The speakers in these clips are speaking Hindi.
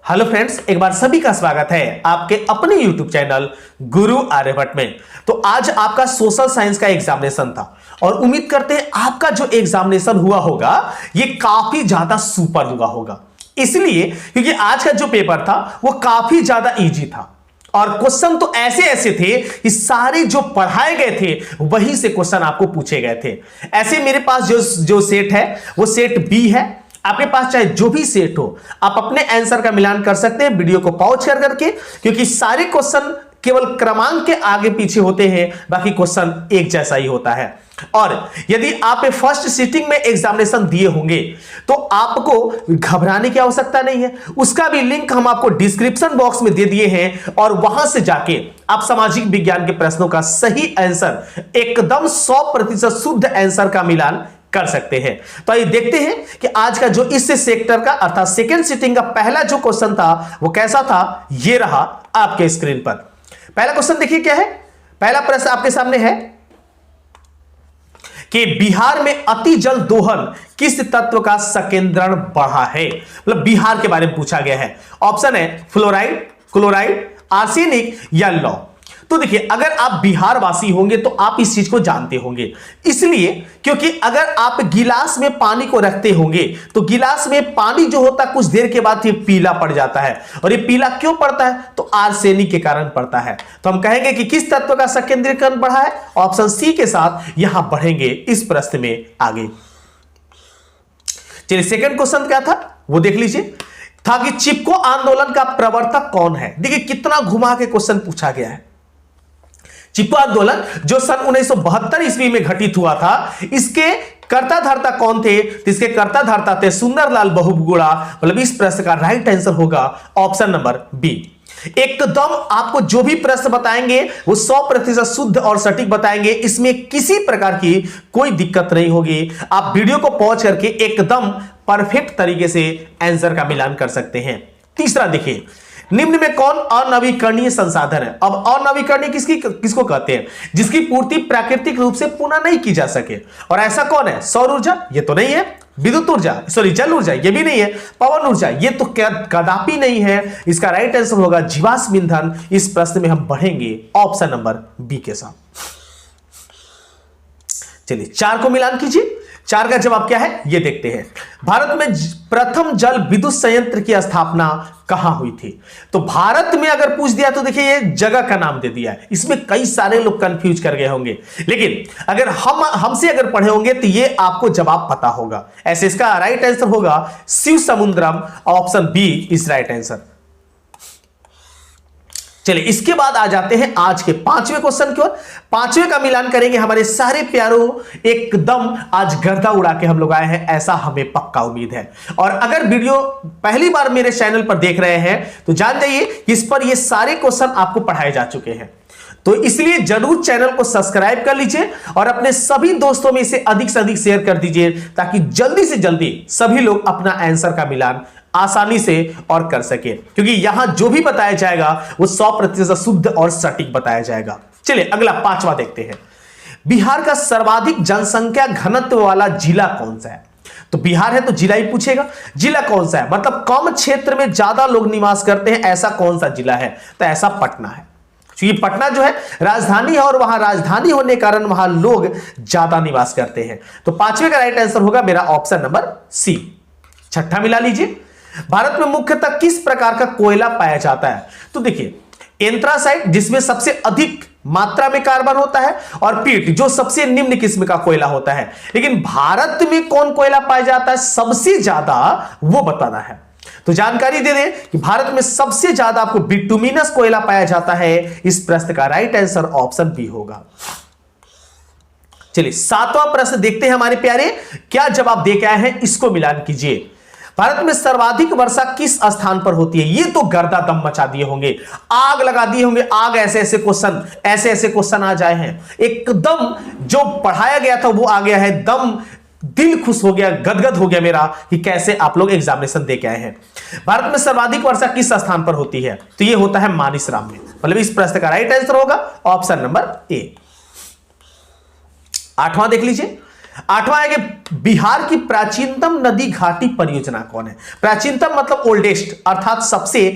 हेलो फ्रेंड्स, एक बार सभी का स्वागत है आपके अपने YouTube चैनल गुरु आर्यभट्ट में। तो आज आपका सोशल साइंस का एग्जामिनेशन था और उम्मीद करते हैं आपका जो एग्जामिनेशन हुआ होगा ये काफी ज्यादा सुपर हुआ होगा। इसलिए क्योंकि आज का जो पेपर था वो काफी ज्यादा इजी था और क्वेश्चन तो ऐसे ऐसे थे कि सारे जो पढ़ाए गए थे वहीं से क्वेश्चन आपको पूछे गए थे। ऐसे मेरे पास जो सेट है वो सेट बी है। आपके पास चाहे जो भी सेट हो आप अपने आंसर का मिलान कर सकते हैं वीडियो को पॉज कर करके, क्योंकि सारे क्वेश्चन केवल क्रमांक के आगे पीछे होते हैं, बाकी क्वेश्चन एक जैसा ही होता है। और यदि आप फर्स्ट सिटिंग में एग्जामिनेशन दिए होंगे तो आपको घबराने की आवश्यकता नहीं है। उसका भी लिंक हम आपको डिस्क्रिप्शन बॉक्स में दे दिए हैं और वहां से जाके आप सामाजिक विज्ञान के प्रश्नों का सही आंसर एकदम 100% शुद्ध आंसर का मिलान कर सकते हैं। तो आइए देखते हैं कि आज का जो इस सेक्टर का अर्थात सेकंड सिटिंग का पहला जो क्वेश्चन था वो कैसा था। ये रहा आपके स्क्रीन पर। पहला क्वेश्चन देखिए क्या है। पहला प्रश्न आपके सामने है कि बिहार में अति जल दोहन किस तत्व का संकेंद्रण बढ़ा है। मतलब बिहार के बारे में पूछा गया है। ऑप्शन है फ्लोराइड, क्लोराइड, आर्सेनिक या लौ। तो देखिए, अगर आप बिहार वासी होंगे तो आप इस चीज को जानते होंगे, इसलिए क्योंकि अगर आप गिलास में पानी को रखते होंगे तो गिलास में पानी जो होता है कुछ देर के बाद ये पीला पड़ जाता है। और ये पीला क्यों पड़ता है? तो आर्सेनिक के कारण पड़ता है। तो हम कहेंगे कि किस तत्व का संकेंद्रीकरण बढ़ा है। ऑप्शन सी के साथ यहां बढ़ेंगे इस प्रश्न में आगे। चलिए, सेकंड क्वेश्चन क्या था वो देख लीजिए। था कि चिपको आंदोलन का प्रवर्तक कौन है। देखिए कितना घुमा के क्वेश्चन पूछा गया है। चिपको आंदोलन जो सन 1972 ईस्वी में घटित हुआ था, इसके कर्ता धर्ता कौन थे? तो इसके कर्ता धर्ता थे सुंदरलाल बहुगुणा। मतलब इस प्रश्न का राइट आंसर होगा ऑप्शन नंबर बी। एकदम आपको जो भी प्रश्न बताएंगे वो 100% शुद्ध और सटीक बताएंगे, इसमें किसी प्रकार की कोई दिक्कत नहीं होगी। आप वीडियो को पॉज करके एकदम परफेक्ट तरीके से आंसर का मिलान कर सकते हैं। तीसरा देखिए, निम्न में कौन अनवीकरणीय संसाधन है। अब अनवीकरणीय किसको कहते हैं? जिसकी पूर्ति प्राकृतिक रूप से पुनः नहीं की जा सके। और ऐसा कौन है? सौर ऊर्जा ये तो नहीं है, विद्युत ऊर्जा सॉरी जल ऊर्जा ये भी नहीं है, पवन ऊर्जा ये तो कदापि नहीं है। इसका राइट आंसर होगा जीवाश्म ईंधन। इस प्रश्न में हम बढ़ेंगे ऑप्शन नंबर बी के साथ। चलिए 4 को मिलान कीजिए। 4 का जवाब क्या है ये देखते हैं। भारत में प्रथम जल विद्युत संयंत्र की स्थापना कहां हुई थी। तो भारत में अगर पूछ दिया तो देखिए ये जगह का नाम दे दिया है। इसमें कई सारे लोग कंफ्यूज कर गए होंगे, लेकिन अगर हमसे अगर पढ़े होंगे तो ये आपको जवाब पता होगा। ऐसे इसका राइट आंसर होगा Shivasamudram. Option B is right answer. चलिए इसके बाद आ जाते हैं आज के 5वें क्वेश्चन की ओर। 5वें का मिलान करेंगे हमारे सारे प्यारों। एकदम आज गर्दा उड़ा के हम लोग आए हैं, ऐसा हमें पक्का उम्मीद है। और अगर वीडियो पहली बार मेरे चैनल पर देख रहे हैं तो जान जाइए कि इस पर ये सारे क्वेश्चन आपको पढ़ाए जा चुके हैं। तो इसलिए जरूर चैनल को सब्सक्राइब कर लीजिए और अपने सभी दोस्तों में इसे अधिक से अधिक शेयर कर दीजिए, ताकि जल्दी से जल्दी सभी लोग अपना आंसर का मिलान आसानी से और कर सके, क्योंकि यहां जो भी बताया जाएगा वो 100% शुद्ध और सटीक बताया जाएगा। चलिए अगला 5वां देखते हैं। बिहार का सर्वाधिक जनसंख्या घनत्व वाला जिला कौन सा है। तो बिहार है तो जिला ही पूछेगा। जिला कौन सा है मतलब कम क्षेत्र में ज्यादा लोग निवास करते हैं, ऐसा कौन सा जिला है। तो ऐसा पटना है, क्योंकि पटना जो है राजधानी है और वहां राजधानी होने के कारण वहां लोग ज्यादा निवास करते हैं। तो 5वें का राइट आंसर होगा मेरा ऑप्शन नंबर सी। 6ठा मिला लीजिए। भारत में मुख्यतः किस प्रकार का कोयला पाया जाता है। तो देखिए एंथ्रासाइट जिसमें सबसे अधिक मात्रा में कार्बन होता है, और पीट जो सबसे निम्न किस्म का कोयला होता है। लेकिन भारत में कौन कोयला पाया जाता है सबसे ज्यादा, वो बताना है। तो जानकारी दे दें कि भारत में सबसे ज्यादा आपको बिटुमिनस कोयला पाया जाता है। इस प्रश्न का राइट आंसर ऑप्शन बी होगा। चलिए 7वां प्रश्न देखते हैं हमारे प्यारे, क्या जवाब दे के आए हैं इसको मिलान कीजिए। भारत में सर्वाधिक वर्षा किस स्थान पर होती है। ये तो गर्दा दम मचा दिए होंगे, आग लगा दिए होंगे। आग ऐसे ऐसे क्वेश्चन आ जाए हैं, एकदम जो पढ़ाया गया था वो आ गया है। दम दिल खुश हो गया, गदगद हो गया मेरा कि कैसे आप लोग एग्जामिनेशन दे के आए हैं। भारत में सर्वाधिक वर्षा किस स्थान पर होती है। तो ये होता है मानिसराम में। मतलब इस प्रश्न का राइट आंसर होगा ऑप्शन नंबर ए। 8वां देख लीजिए। आठवां है कि बिहार की प्राचीनतम नदी घाटी परियोजना कौन है? प्राचीनतम मतलब ओल्डेस्ट, अर्थात सबसे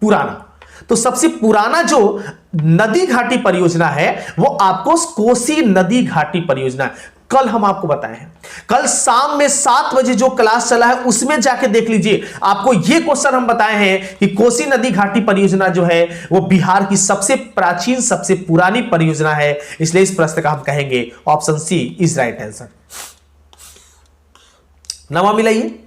पुराना। तो सबसे पुराना जो नदी घाटी परियोजना है वो आपको कोसी नदी घाटी परियोजना है। कल हम आपको बताए हैं, कल शाम में 7 बजे जो क्लास चला है उसमें जाके देख लीजिए, आपको ये क्वेश्चन हम बताए हैं कि कोसी नदी घाटी परियोजना जो है वो बिहार की सबसे प्राचीन सबसे पुरानी परियोजना है। इसलिए इस प्रश्न का हम कहेंगे option C is right answer. नवा मिलाइए,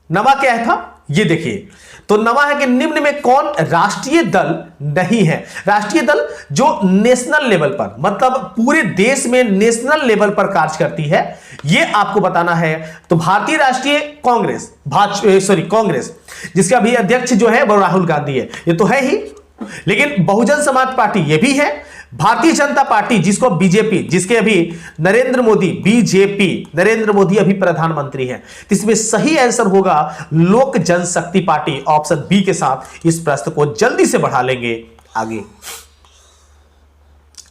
नवा क्या था ये देखिए। तो नवा है कि निम्न में कौन राष्ट्रीय दल नहीं है? राष्ट्रीय दल जो नेशनल लेवल पर, मतलब पूरे देश में नेशनल लेवल पर कार्य करती है, यह आपको बताना है। तो भारतीय राष्ट्रीय कांग्रेस, कांग्रेस जिसका भी अध्यक्ष जो है वो राहुल गांधी है, ये तो है ही। लेकिन बहुजन समाज पार्टी ये भी है। भारतीय जनता पार्टी जिसको बीजेपी, जिसके अभी नरेंद्र मोदी, बीजेपी नरेंद्र मोदी अभी प्रधानमंत्री हैं, तो इसमें सही आंसर होगा लोक जनशक्ति पार्टी, ऑप्शन बी के साथ इस प्रश्न को जल्दी से बढ़ा लेंगे आगे।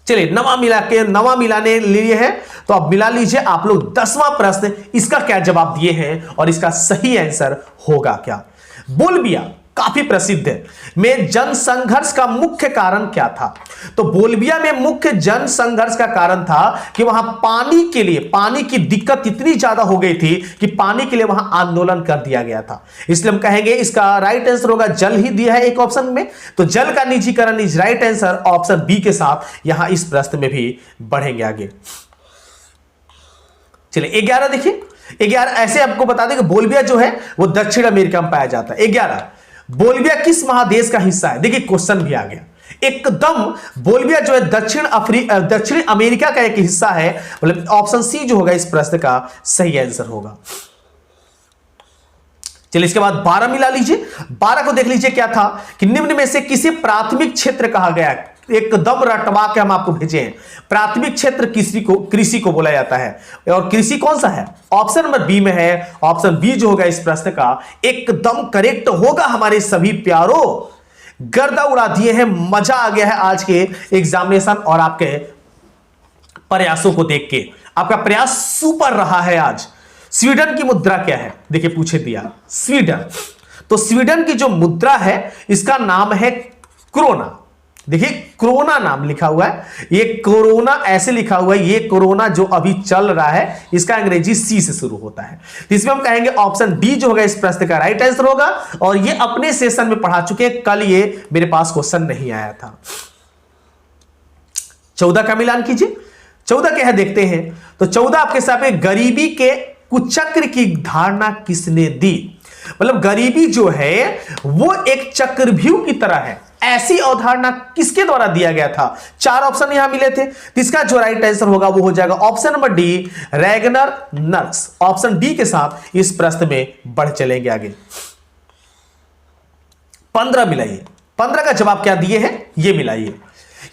चलिए नवा मिलाने लिए है, तो अब मिला लीजिए आप लोग 10वां प्रश्न, इसका क्या जवाब दिए हैं और इसका सही आंसर होगा क्या? बोलबिया काफी प्रसिद्ध है, में जनसंघर्ष का मुख्य कारण क्या था? तो बोलबिया में मुख्य जनसंघर्ष का कारण था कि वहां पानी के लिए, पानी की दिक्कत इतनी ज्यादा हो गई थी कि पानी के लिए वहां आंदोलन कर दिया गया था। इसलिए हम कहेंगे इसका राइट आंसर होगा, जल ही दिया है एक ऑप्शन में, तो जल का निजीकरण is right answer, option B के साथ यहां इस प्रश्न में भी बढ़ेंगे आगे। चलिए 11 देखिए, 11 ऐसे आपको बता दें कि बोलबिया जो है वो दक्षिण अमेरिका में पाया जाता है। 11 बोलबिया किस महादेश का हिस्सा है? देखिए क्वेश्चन भी आ गया एकदम। बोलबिया जो है दक्षिण अमेरिका का एक हिस्सा है, मतलब ऑप्शन सी जो होगा इस प्रश्न का सही आंसर होगा। चलिए इसके बाद 12 मिला लीजिए। 12 को देख लीजिए क्या था कि निम्न में से किसे प्राथमिक क्षेत्र कहा गया है? एकदम रटवा के हम आपको भेजे हैं। प्राथमिक क्षेत्र कृषि को बोला जाता है, और कृषि कौन सा है? ऑप्शन नंबर बी में है। ऑप्शन बी जो होगा इस प्रश्न का एकदम करेक्ट होगा हमारे सभी प्यारों। गर्दा उड़ा दिए हैं, मजा आ गया है आज के एग्जामिनेशन और आपके प्रयासों को देख के। आपका प्रयास सुपर रहा है आज। स्वीडन की मुद्रा क्या है? देखिए पूछे दिया स्वीडन, तो स्वीडन की जो मुद्रा है इसका नाम है क्रोना। देखिए कोरोना नाम लिखा हुआ है, ये कोरोना ऐसे लिखा हुआ है, ये कोरोना जो अभी चल रहा है इसका अंग्रेजी सी से शुरू होता है। तो इसमें हम कहेंगे ऑप्शन डी जो होगा इस प्रश्न का राइट आंसर होगा, और ये अपने सेशन में पढ़ा चुके हैं, कल ये मेरे पास क्वेश्चन नहीं आया था। 14 का मिलान कीजिए। 14 क्या है देखते हैं। तो 14 आपके सामने, गरीबी के कुचक्र की धारणा किसने दी? मतलब गरीबी जो है वो एक चक्रव्यूह की तरह है, ऐसी अवधारणा किसके द्वारा दिया गया था? 4 ऑप्शन यहां मिले थे, इसका जो राइट आंसर होगा वो हो जाएगा option number D, Ragnar nurse. Option D के साथ इस प्रश्न में बढ़ चलेंगे आगे। 15 मिलाइए। 15 का जवाब क्या दिए हैं ये मिलाइए।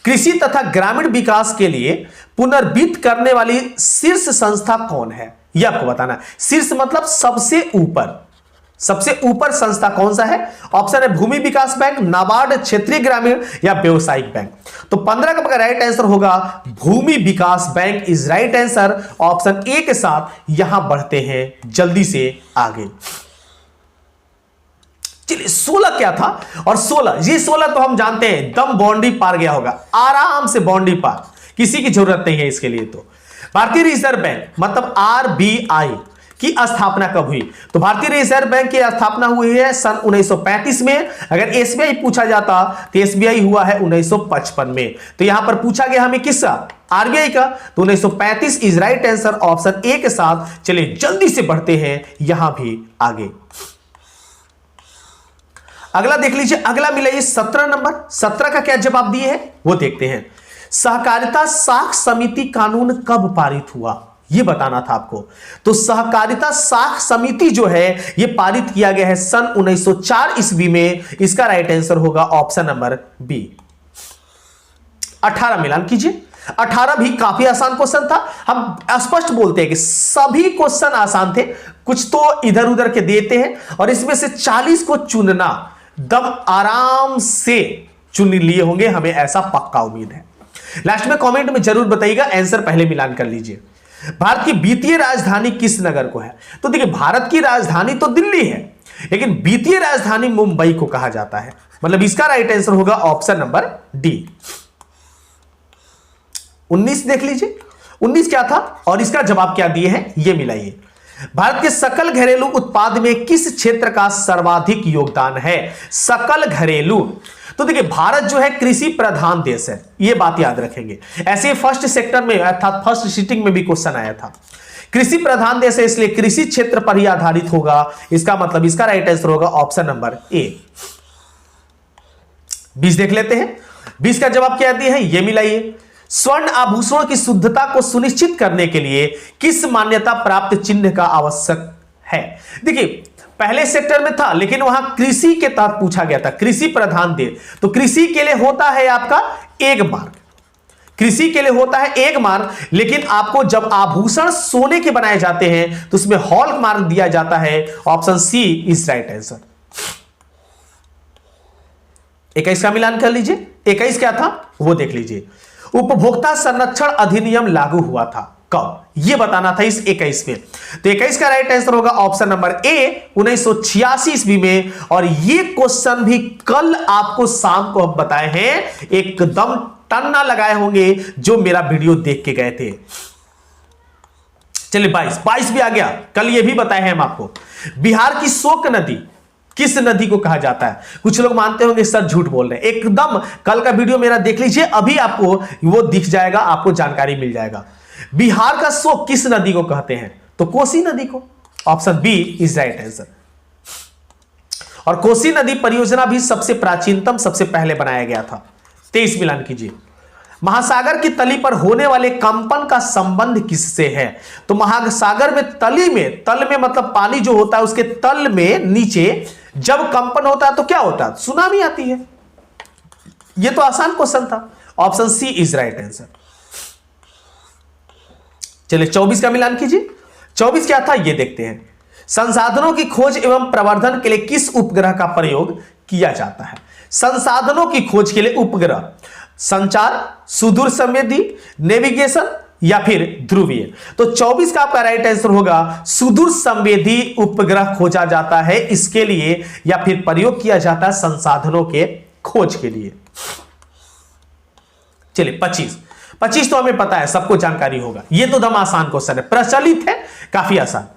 कृषि तथा ग्रामीण विकास के लिए पुनर्वित्त करने वाली शीर्ष संस्था कौन है? यह आपको बताना है। शीर्ष मतलब सबसे ऊपर, सबसे ऊपर संस्था कौन सा है? ऑप्शन है भूमि विकास बैंक, नाबार्ड, क्षेत्रीय ग्रामीण या व्यवसायिक बैंक। तो 15 का राइट आंसर होगा Bhoomi Vikas bank is right answer. Option A के साथ यहां बढ़ते हैं जल्दी से आगे। चलिए 16 क्या था? और 16 तो हम जानते हैं दम बाउंड्री पार गया होगा, आराम से बाउंड्री पार, किसी की जरूरत नहीं है इसके लिए। तो भारतीय रिजर्व बैंक मतलब आरबीआई की स्थापना कब हुई? तो भारतीय रिजर्व बैंक की स्थापना हुई है सन 1935 में। अगर एसबीआई पूछा जाता तो एसबीआई हुआ है 1955 में। तो यहां पर पूछा गया हमें किसका? आरबीआई का। तो 1935 is right answer, option A के साथ। चलिए जल्दी से बढ़ते हैं यहां भी आगे। अगला देख लीजिए, अगला मिला 17 नंबर। 17 का क्या जवाब दिए हैं वो देखते हैं। सहकारिता साख समिति कानून कब पारित हुआ ये बताना था आपको। तो सहकारिता साख समिति जो है ये पारित किया गया है सन 1904 ईस्वी में। इसका राइट आंसर होगा ऑप्शन नंबर बी। 18 मिलान कीजिए। 18 भी काफी आसान क्वेश्चन था। हम स्पष्ट बोलते हैं कि सभी क्वेश्चन आसान थे, कुछ तो इधर उधर के देते हैं, और इसमें से 40 को चुनना दम आराम से चुन लिए होंगे, हमें ऐसा पक्का उम्मीद है। लास्ट में कमेंट में जरूर बताइएगा, आंसर पहले मिलान कर लीजिए। भारत की वित्तीय राजधानी किस नगर को है? तो देखिए, भारत की राजधानी तो दिल्ली है, लेकिन वित्तीय राजधानी मुंबई को कहा जाता है। मतलब इसका राइट आंसर होगा ऑप्शन नंबर डी। 19 देख लीजिए, 19 क्या था और इसका जवाब क्या दिए हैं ये मिलाइए। भारत के सकल घरेलू उत्पाद में किस क्षेत्र का सर्वाधिक योगदान है? सकल घरेलू, तो देखिए भारत जो है कृषि प्रधान देश है, ये बात याद रखेंगे। ऐसे फर्स्ट सेक्टर में अर्थात फर्स्ट सीटिंग में भी क्वेश्चन आया था। कृषि प्रधान देश है, इसलिए कृषि क्षेत्र पर ही आधारित होगा। इसका मतलब इसका राइट आंसर होगा ऑप्शन नंबर ए। 20 देख लेते हैं, 20 का जवाब क्या दिया है ये मिलाइए। स्वर्ण आभूषणों की शुद्धता को सुनिश्चित करने के लिए किस मान्यता प्राप्त चिन्ह का आवश्यक है? देखिए पहले सेक्टर में था, लेकिन वहां कृषि के तहत पूछा गया था, कृषि प्रधान देश, तो कृषि के लिए होता है आपका 1 मार्क, कृषि के लिए होता है 1 मार्क। लेकिन आपको जब आभूषण सोने के बनाए जाते हैं तो उसमें हॉल मार्क दिया जाता है। Option C is right answer. 21 का मिलान कर लीजिए। 21 क्या था वो देख लीजिए। उपभोक्ता संरक्षण अधिनियम लागू हुआ था कब, ये बताना था इस 21 में। तो 21 का राइट आंसर होगा ऑप्शन नंबर ए 1986 ईस्वी में। और ये क्वेश्चन भी कल आपको शाम को हम बताए हैं, एकदम टन्ना लगाए होंगे जो मेरा वीडियो देख के गए थे। चलिए 22 भी आ गया, कल ये भी बताए हैं हम आपको। बिहार की शोक नदी किस नदी को कहा जाता है? कुछ लोग मानते होंगे सर झूठ बोल रहे हैं, एकदम कल का वीडियो मेरा देख लीजिए, अभी आपको वो दिख जाएगा, आपको जानकारी मिल जाएगा। बिहार का शोक किस नदी को कहते हैं? तो कोसी नदी को। Option B is right answer. और कोसी नदी परियोजना भी सबसे प्राचीनतम, सबसे पहले बनाया गया था। 23 मिलान कीजिए। महासागर की तली पर होने वाले कंपन का संबंध किससे है? तो महासागर में तली में, तल में मतलब पानी जो होता है उसके तल में नीचे जब कंपन होता है तो क्या होता है? सुनामी आती है। यह तो आसान क्वेश्चन था। Option C is right answer. चलिए 24 का मिलान कीजिए। 24 क्या था ये देखते हैं। संसाधनों की खोज एवं प्रवर्धन के लिए किस उपग्रह का प्रयोग किया जाता है? संसाधनों की खोज के लिए उपग्रह, संचार, सुदूर संवेदी, नेविगेशन या फिर ध्रुवीय। तो 24 का आपका राइट आंसर होगा सुदूर संवेदी उपग्रह खोजा जाता है इसके लिए, या फिर प्रयोग किया जाता है संसाधनों के खोज के लिए। चलिए 25 तो हमें पता है, सबको जानकारी होगा, ये तो दम आसान क्वेश्चन है, प्रचलित है, काफी आसान।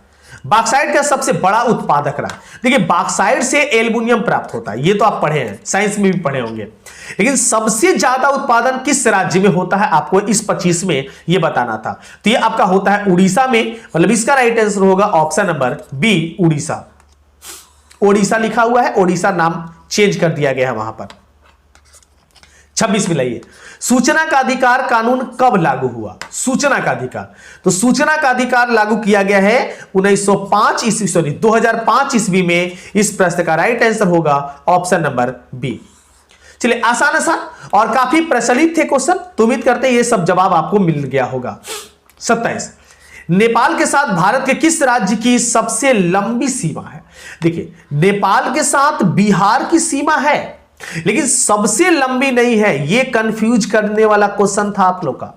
बॉक्साइट का सबसे बड़ा उत्पादक रहा। देखिए बॉक्साइट से एल्युमिनियम प्राप्त होता है, ये तो आप पढ़े हैं, साइंस में भी पढ़े होंगे। लेकिन सबसे ज्यादा उत्पादन किस राज्य में होता है आपको इस 25 में ये बताना था। तो ये आपका होता है उड़ीसा में। मतलब इसका राइट आंसर होगा option number B Orissa. Odisha लिखा हुआ है, ओडिशा नाम चेंज कर दिया गया है वहां पर। 26 में लाइए। सूचना का अधिकार कानून कब लागू हुआ? सूचना का अधिकार, तो सूचना का अधिकार लागू किया गया है 1905 ईस्वी, सॉरी 2005 ईस्वी में। इस प्रश्न का राइट आंसर होगा ऑप्शन नंबर बी। चलिए आसान और काफी प्रचलित थे क्वेश्चन, तो उम्मीद करते हैं ये सब जवाब आपको मिल गया होगा। 27, नेपाल के साथ भारत के किस राज्य की सबसे लंबी सीमा है? देखिए नेपाल के साथ बिहार की सीमा है, लेकिन सबसे लंबी नहीं है, यह कंफ्यूज करने वाला क्वेश्चन था आप लोग का।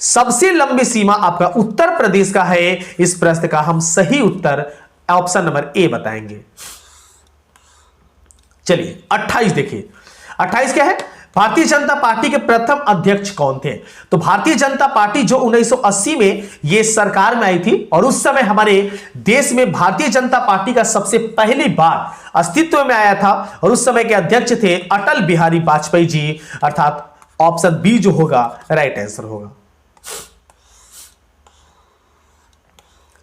सबसे लंबी सीमा आपका उत्तर प्रदेश का है। इस प्रश्न का हम सही उत्तर ऑप्शन नंबर ए बताएंगे। चलिए 28 देखिए। 28 क्या है? भारतीय जनता पार्टी के प्रथम अध्यक्ष कौन थे? तो भारतीय जनता पार्टी जो 1980 में ये सरकार में आई थी, और उस समय हमारे देश में भारतीय जनता पार्टी का सबसे पहली बार अस्तित्व में आया था, और उस समय के अध्यक्ष थे अटल बिहारी वाजपेयी जी। अर्थात ऑप्शन बी जो होगा राइट आंसर होगा।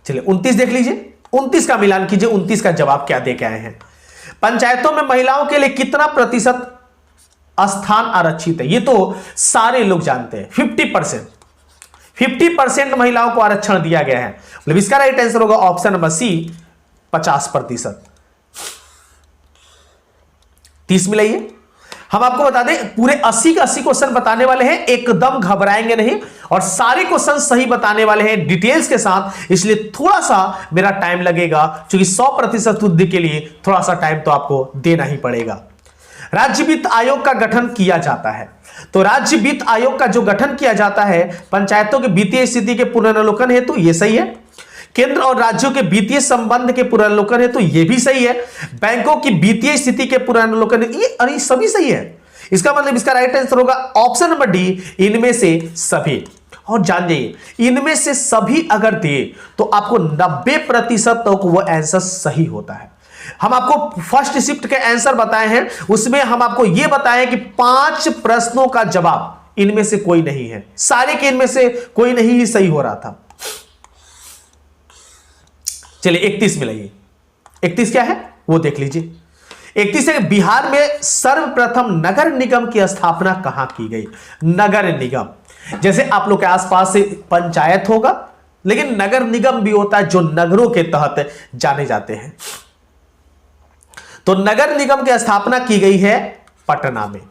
चलिए 29 देख लीजिए। 29 का मिलान कीजिए। 29 का जवाब क्या दे के आए हैं? पंचायतों में महिलाओं के लिए कितना प्रतिशत स्थान आरक्षित है? ये तो सारे लोग जानते हैं, 50% महिलाओं को आरक्षण दिया गया है। मतलब इसका राइट आंसर होगा ऑप्शन नंबर सी 50%। 30 मिलाइए। हम आपको बता दें पूरे 80 के 80 क्वेश्चन बताने वाले हैं, एकदम घबराएंगे नहीं, और सारे क्वेश्चन सही बताने वाले हैं डिटेल्स के साथ। इसलिए थोड़ा सा मेरा टाइम लगेगा, क्योंकि 100% बुद्धि के लिए थोड़ा सा टाइम तो आपको देना ही पड़ेगा। राज्य वित्त आयोग का गठन किया जाता है। तो राज्य वित्त आयोग का जो गठन किया जाता है पंचायतों के वित्तीय स्थिति के पुनर्वलोकन हेतु, ये सही है। केंद्र और राज्यों के वित्तीय संबंध के पुनर्वलोकन हेतु, ये भी सही है। बैंकों की वित्तीय स्थिति के पुनर्वलोकन, ये सभी सही है। इसका मतलब इसका राइट आंसर होगा ऑप्शन नंबर डी, इनमें से सभी। और जान जाइए, इनमें से सभी अगर दे तो आपको 90% तक वो आंसर सही होता है। हम आपको फर्स्ट शिफ्ट के आंसर बताए हैं, उसमें हम आपको यह बताएं कि 5 प्रश्नों का जवाब इनमें से कोई नहीं है, सारे के इनमें से कोई नहीं ही सही हो रहा था। चलिए 31 मिलाइए। 31 क्या है वो देख लीजिए। 31 है, बिहार में सर्वप्रथम नगर निगम की स्थापना कहां की गई? नगर निगम, जैसे आप लोग के आसपास से पंचायत होगा, लेकिन नगर निगम भी होता है जो नगरों के तहत जाने जाते हैं। तो नगर निगम की स्थापना की गई है पटना में।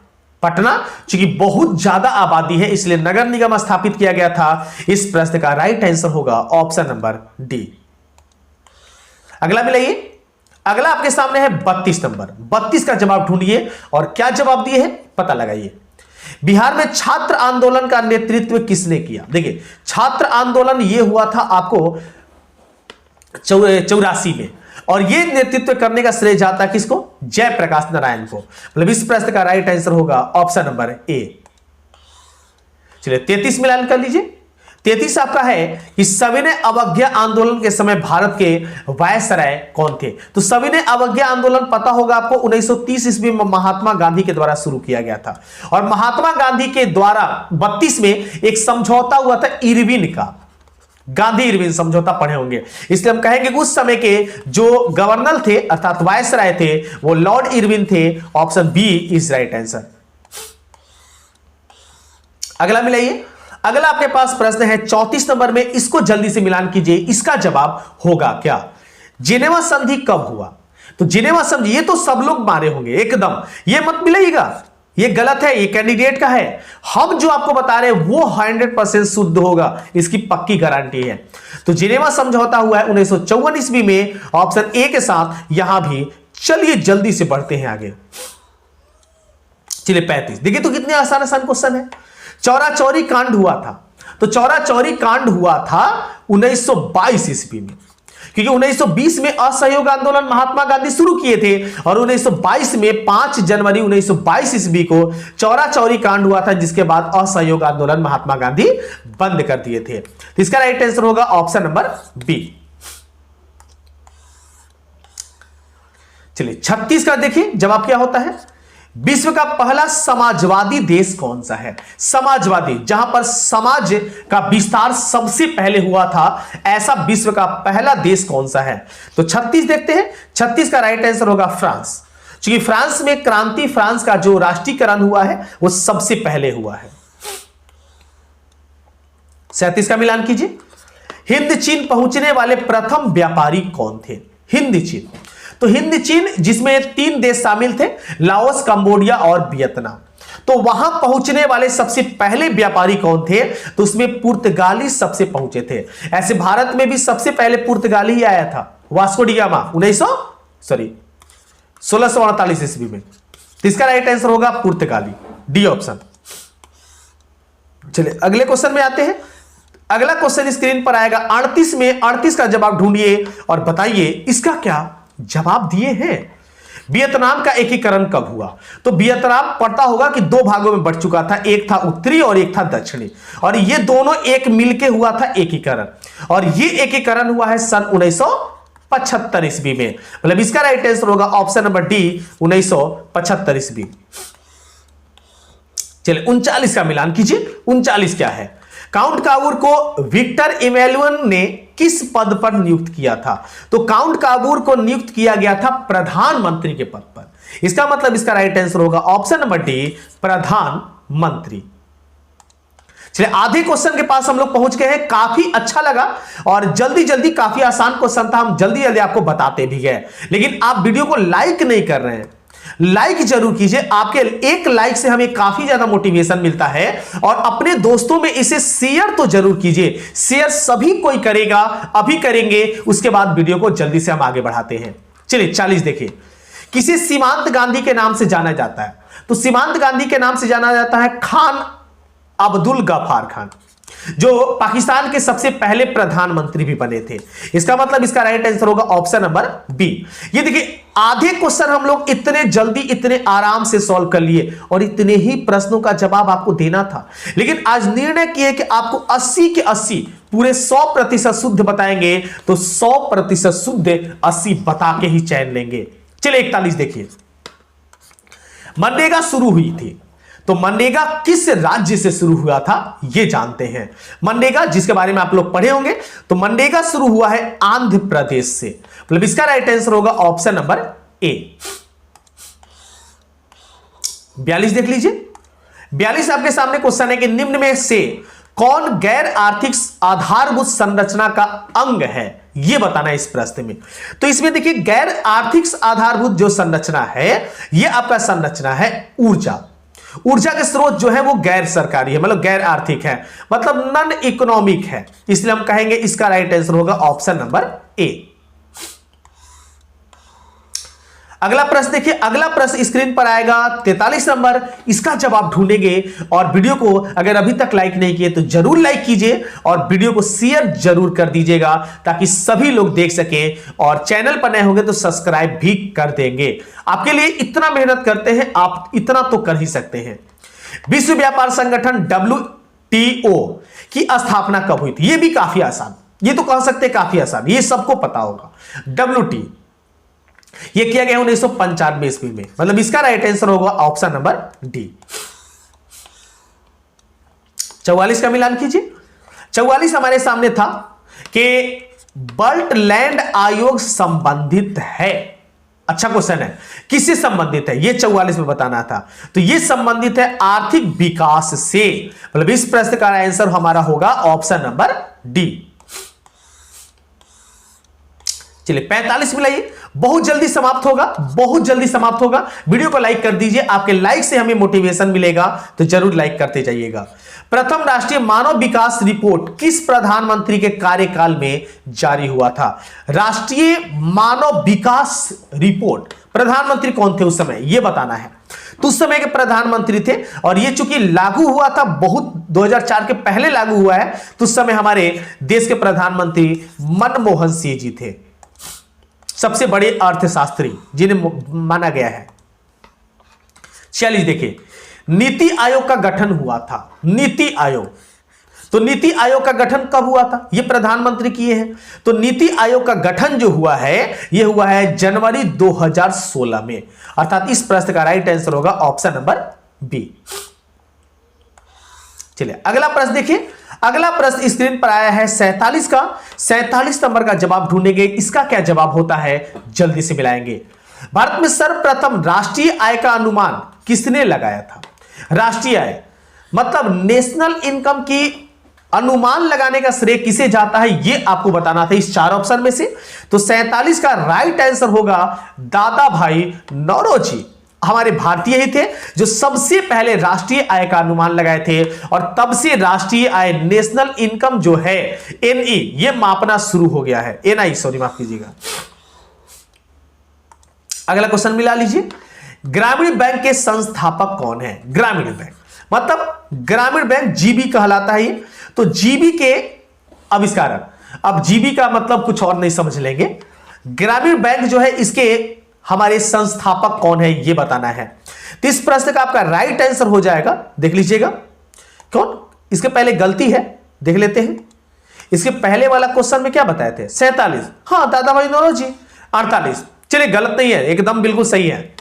पटना चूंकि बहुत ज्यादा आबादी है इसलिए नगर निगम स्थापित किया गया था। इस प्रश्न का राइट आंसर होगा ऑप्शन नंबर डी। अगला मिलाइए। अगला आपके सामने है 32 नंबर। 32 का जवाब ढूंढिए और क्या जवाब दिए हैं पता लगाइए। बिहार में छात्र आंदोलन का नेतृत्व किसने किया? देखिए, छात्र आंदोलन यह हुआ था आपको 84 में, और यह नेतृत्व करने का श्रेय जाता है किसको? जयप्रकाश नारायण को। मतलब इस प्रश्न का राइट आंसर होगा ऑप्शन नंबर ए। चलिए 33 मिलान कर लीजिए। 33 आपका है कि सविनय अवज्ञा आंदोलन के समय भारत के वायसराय कौन थे? तो सविनय अवज्ञा आंदोलन पता होगा आपको 1930 ईस्वी में महात्मा गांधी के द्वारा शुरू किया गया था, और महात्मा गांधी के द्वारा 32 में एक समझौता हुआ था इरविन का, गांधी इरविन समझौता पढ़े होंगे, इसलिए हम कहेंगे उस समय के जो गवर्नर थे अर्थात वायसराय थे वो लॉर्ड इरविन थे। Option B is right answer. अगला मिलाइए। अगला आपके पास प्रश्न है 34 नंबर में, इसको जल्दी से मिलान कीजिए। इसका जवाब होगा क्या? जिनेवा संधि कब हुआ? तो जिनेवा संधि ये तो सब लोग मारे होंगे एकदम, ये मत मिलाइएगा, ये गलत है, ये कैंडिडेट का है। हम जो आपको बता रहे हैं वो 100% शुद्ध होगा, इसकी पक्की गारंटी है। तो जिनेवा समझौता हुआ है 1954 ईस्वी में, ऑप्शन ए के साथ यहां भी। चलिए जल्दी से बढ़ते हैं आगे। चलिए 35 देखिए तो कितने आसान आसान क्वेश्चन है। चौरा चौरी कांड हुआ था, तो चौरा चौरी कांड हुआ था 1922 ईस्वी में, क्योंकि 1920 में असहयोग आंदोलन महात्मा गांधी शुरू किए थे, और 1922 में 5 जनवरी 1922 ईस्वी को चौरा चौरी कांड हुआ था, जिसके बाद असहयोग आंदोलन महात्मा गांधी बंद कर दिए थे। तो इसका राइट आंसर होगा ऑप्शन नंबर बी। चलिए 36 का देखिए जवाब क्या होता है। विश्व का पहला समाजवादी देश कौन सा है? समाजवादी, जहां पर समाज का विस्तार सबसे पहले हुआ था, ऐसा विश्व का पहला देश कौन सा है? तो 36 देखते हैं। 36 का राइट आंसर होगा फ्रांस, क्योंकि फ्रांस में क्रांति, फ्रांस का जो राष्ट्रीयकरण हुआ है वो सबसे पहले हुआ है। 37 का मिलान कीजिए। हिंद चीन पहुंचने वाले प्रथम व्यापारी कौन थे? हिंद चीन, तो हिंद चीन जिसमें 3 देश शामिल थे, लाओस, कंबोडिया और वियतनाम। तो वहां पहुंचने वाले सबसे पहले व्यापारी कौन थे? तो उसमें पुर्तगाली सबसे पहुंचे थे। ऐसे भारत में भी सबसे पहले पुर्तगाली ही आया था, वास्को डी गामा 1648 ईस्वी में। तो इसका राइट आंसर होगा पुर्तगाली, डी ऑप्शन। चलिए अगले क्वेश्चन में आते हैं। अगला क्वेश्चन स्क्रीन पर आएगा 38 में। 38 का जवाब ढूंढिए और बताइए इसका क्या जवाब दिए हैं। वियतनाम का एकीकरण कब हुआ? तो वियतनाम पता होगा कि 2 भागों में बढ़ चुका था, एक था उत्तरी और एक था दक्षिणी, और ये दोनों एक मिलके हुआ था एकीकरण, और ये एकीकरण हुआ है सन 1975 ईस्वी में। मतलब इसका राइट आंसर होगा ऑप्शन नंबर डी 1975 ईस्वी। चलिए 39 का मिलान कीजिए। 39 क्या है? काउंट काबूर को विक्टर इमैनुअल ने किस पद पर नियुक्त किया था? तो काउंट काबूर को नियुक्त किया गया था प्रधानमंत्री के पद पर। इसका मतलब इसका राइट आंसर होगा ऑप्शन नंबर डी प्रधानमंत्री। चलिए आधे क्वेश्चन के पास हम लोग पहुंच गए हैं, काफी अच्छा लगा और जल्दी जल्दी काफी आसान क्वेश्चन था, हम जल्दी जल्दी आपको बताते भी गए, लेकिन आप वीडियो को लाइक नहीं कर रहे हैं। लाइक जरूर कीजिए, आपके एक लाइक से हमें काफी ज्यादा मोटिवेशन मिलता है, और अपने दोस्तों में इसे शेयर तो जरूर कीजिए। शेयर सभी कोई करेगा, अभी करेंगे, उसके बाद वीडियो को जल्दी से हम आगे बढ़ाते हैं। चलिए 40 देखिए किसे सीमांत गांधी के नाम से जाना जाता है? तो सीमांत गांधी के नाम से जाना जाता है खान अब्दुल गफ्फार खान, जो पाकिस्तान के सबसे पहले प्रधानमंत्री भी बने थे। इसका मतलब इसका राइट आंसर होगा ऑप्शन नंबर बी। ये देखिए, आधे क्वेश्चन हम लोग इतने जल्दी इतने आराम से सॉल्व कर लिए और इतने ही प्रश्नों का जवाब आपको देना था, लेकिन आज निर्णय किए कि आपको 80 के 80 पूरे 100% शुद्ध बताएंगे, तो 100% शुद्ध 80 बता के ही चयन लेंगे। चलिए 41 देखिए, मनरेगा शुरू हुई थी, तो मनरेगा किस राज्य से शुरू हुआ था यह जानते हैं। मनरेगा जिसके बारे में आप लोग पढ़े होंगे, तो मनरेगा शुरू हुआ है आंध्र प्रदेश से, मतलब इसका राइट आंसर होगा ऑप्शन नंबर ए। 42 देख लीजिए, 42 आपके सामने क्वेश्चन है कि निम्न में से कौन गैर आर्थिक आधारभूत संरचना का अंग है, यह बताना है इस प्रश्न में। तो इसमें देखिए, गैर आर्थिक आधारभूत जो संरचना है, यह आपका संरचना है ऊर्जा। ऊर्जा के स्रोत जो है वो गैर सरकारी है, मतलब गैर आर्थिक है, मतलब नॉन इकोनॉमिक है, इसलिए हम कहेंगे इसका राइट आंसर होगा ऑप्शन नंबर ए। अगला प्रश्न देखिए, अगला प्रश्न स्क्रीन पर आएगा 43 नंबर, इसका जवाब ढूंढेंगे। और वीडियो को अगर अभी तक लाइक नहीं किए तो जरूर लाइक कीजिए और वीडियो को शेयर जरूर कर दीजिएगा ताकि सभी लोग देख सकें, और चैनल पर नए होंगे तो सब्सक्राइब भी कर देंगे। आपके लिए इतना मेहनत करते हैं, आप इतना तो कर ही सकते हैं। विश्व व्यापार संगठन WTO की स्थापना कब हुई थी? यह भी काफी आसान, ये तो कह सकते हैं काफी आसान, ये सबको पता होगा। WTO ये किया गया 1995 ईस्वी में, मतलब इसका राइट आंसर होगा ऑप्शन नंबर डी। 44 का मिलान कीजिए। 44 हमारे सामने था कि बल्ट लैंड आयोग संबंधित है। अच्छा क्वेश्चन है, किससे संबंधित है ये 44 में बताना था। तो ये संबंधित है आर्थिक विकास से, मतलब इस प्रश्न का आंसर हमारा होगा ऑप्शन नंबर डी। चलिए 45 मिलाइए, बहुत जल्दी समाप्त होगा, बहुत जल्दी समाप्त होगा। वीडियो को लाइक कर दीजिए, आपके लाइक से हमें मोटिवेशन मिलेगा, तो जरूर लाइक करते जाइएगा। प्रथम राष्ट्रीय मानव विकास रिपोर्ट किस प्रधानमंत्री के कार्यकाल में जारी हुआ था? राष्ट्रीय मानव विकास रिपोर्ट, प्रधानमंत्री कौन थे उस समय ये बताना है। तो उस समय के प्रधानमंत्री थे, और ये चूंकि लागू हुआ था बहुत 2004 के पहले लागू हुआ है, तो उस समय हमारे देश के प्रधानमंत्री मनमोहन सिंह जी थे, सबसे बड़े अर्थशास्त्री जिन्हें माना गया है। 46 देखिए, नीति आयोग का गठन हुआ था। नीति आयोग, तो नीति आयोग का गठन कब हुआ था? यह प्रधानमंत्री किए हैं। तो नीति आयोग का गठन जो हुआ है, यह हुआ है जनवरी 2016 में, अर्थात इस प्रश्न का राइट आंसर होगा ऑप्शन नंबर बी। चलिए अगला प्रश्न देखिए, अगला प्रश्न स्क्रीन पर आया है 47 का। 47 नंबर का जवाब ढूंढेंगे, इसका क्या जवाब होता है जल्दी से मिलाएंगे। भारत में सर्वप्रथम राष्ट्रीय आय का अनुमान किसने लगाया था? राष्ट्रीय आय मतलब नेशनल इनकम की अनुमान लगाने का श्रेय किसे जाता है, यह आपको बताना था इस 4 ऑप्शन में से। तो 47 का राइट आंसर होगा दादा भाई नौरोजी, हमारे भारतीय ही थे जो सबसे पहले राष्ट्रीय आय का अनुमान लगाए थे, और तब से राष्ट्रीय आय नेशनल इनकम जो है एनई ये मापना शुरू हो गया है। एनआई सॉरी माफ कीजिएगा। अगला क्वेश्चन मिला लीजिए, ग्रामीण बैंक के संस्थापक कौन है? ग्रामीण बैंक मतलब ग्रामीण बैंक जीबी कहलाता है ये, तो जीबी के आविष्कारक। अब जीबी का मतलब कुछ और नहीं समझ लेंगे, ग्रामीण बैंक जो है इसके हमारे संस्थापक कौन है यह बताना है। तो इस प्रश्न का आपका राइट आंसर हो जाएगा, देख लीजिएगा कौन। इसके पहले गलती है, देख लेते हैं। इसके पहले वाला क्वेश्चन में क्या बताए थे? 47, हाँ दादा भाई नौरोजी। 48, चलिए गलत नहीं है, एकदम बिल्कुल सही है।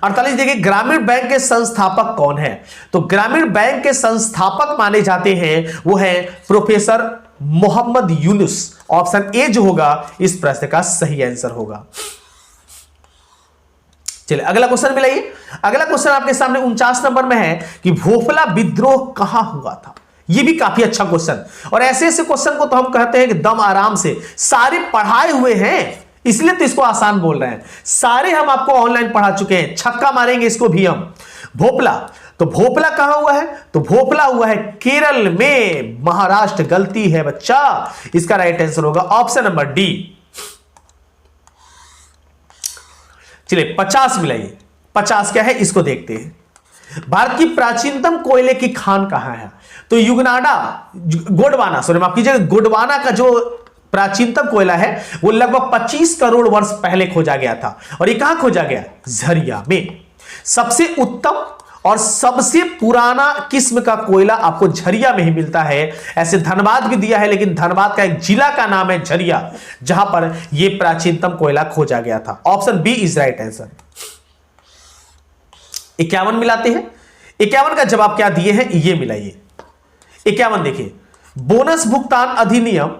48 देखिए, ग्रामीण बैंक के संस्थापक कौन है? तो ग्रामीण बैंक के संस्थापक माने जाते हैं वो है professor Mohammad Yunus. Option A जो होगा इस प्रश्न का सही आंसर होगा। चलिए अगला क्वेश्चन मिलाइए। अगला क्वेश्चन आपके सामने 49 नंबर में है कि भोपला विद्रोह कहां हुआ था? यह भी काफी अच्छा क्वेश्चन, और ऐसे ऐसे क्वेश्चन को तो हम कहते हैं कि दम आराम से सारे पढ़ाए हुए हैं, इसलिए तो इसको आसान बोल रहे हैं। सारे हम आपको ऑनलाइन पढ़ा चुके हैं, छक्का मारेंगे इसको भी हम। भोपला, तो भोपला कहां हुआ है? तो भोपला हुआ है केरल में, महाराष्ट्र गलती है बच्चा, इसका राइट आंसर होगा ऑप्शन नंबर डी। चलिए 50 मिलाइए। 50 क्या है इसको देखते हैं। भारत की प्राचीनतम कोयले की खान कहां है? तो युगनाडा, गोंडवाना, सॉरी माफ कीजिएगा, गोंडवाना का जो प्राचीनतम कोयला है वो लगभग 25 करोड़ वर्ष पहले खोजा गया था। और ये कहां खोजा गया? झरिया में। सबसे उत्तम और सबसे पुराना किस्म का कोयला आपको झरिया में ही मिलता है। ऐसे धनबाद भी दिया है, लेकिन धनबाद का एक जिला का नाम है झरिया, जहां पर यह प्राचीनतम कोयला खोजा गया था। Option B is right answer. 51 मिलाते हैं। 51 का जवाब क्या दिए हैं ये मिलाइए। 51 देखिए, बोनस भुगतान अधिनियम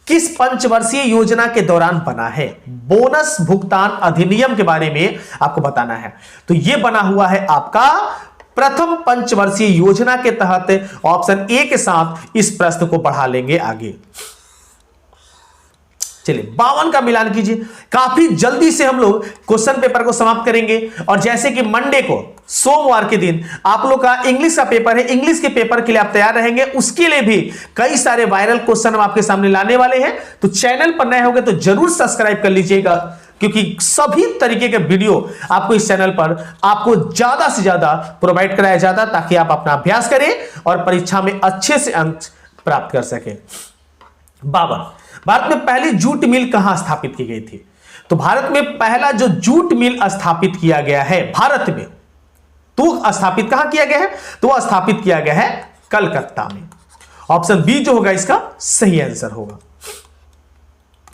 किस पंचवर्षीय योजना के दौरान बना है? बोनस भुगतान अधिनियम के बारे में आपको बताना है। तो यह बना हुआ है आपका प्रथम पंचवर्षीय योजना के तहत। ऑप्शन ए के साथ इस प्रश्न को बढ़ा लेंगे आगे। चलिए 52 का मिलान कीजिए। काफी जल्दी से हम लोग क्वेश्चन पेपर को समाप्त करेंगे। और जैसे कि मंडे को, सोमवार के दिन आप लोग का इंग्लिश का पेपर है, इंग्लिश के पेपर के लिए आप तैयार रहेंगे। उसके लिए भी कई सारे वायरल क्वेश्चन हम आपके सामने लाने वाले हैं। तो चैनल पर नए होंगे तो जरूर सब्सक्राइब कर लीजिएगा, क्योंकि सभी तरीके के वीडियो आपको इस चैनल पर आपको ज्यादा से ज्यादा प्रोवाइड कराया जाता है, ताकि आप अपना अभ्यास करें और परीक्षा में अच्छे से अंक प्राप्त कर सकें। 52, भारत में पहली जूट मिल कहां स्थापित की गई थी? तो भारत में पहला जो जूट मिल स्थापित किया गया है भारत में, तो स्थापित कहां किया गया है? तो वह स्थापित किया गया है कलकत्ता में। ऑप्शन बी जो होगा इसका सही आंसर होगा।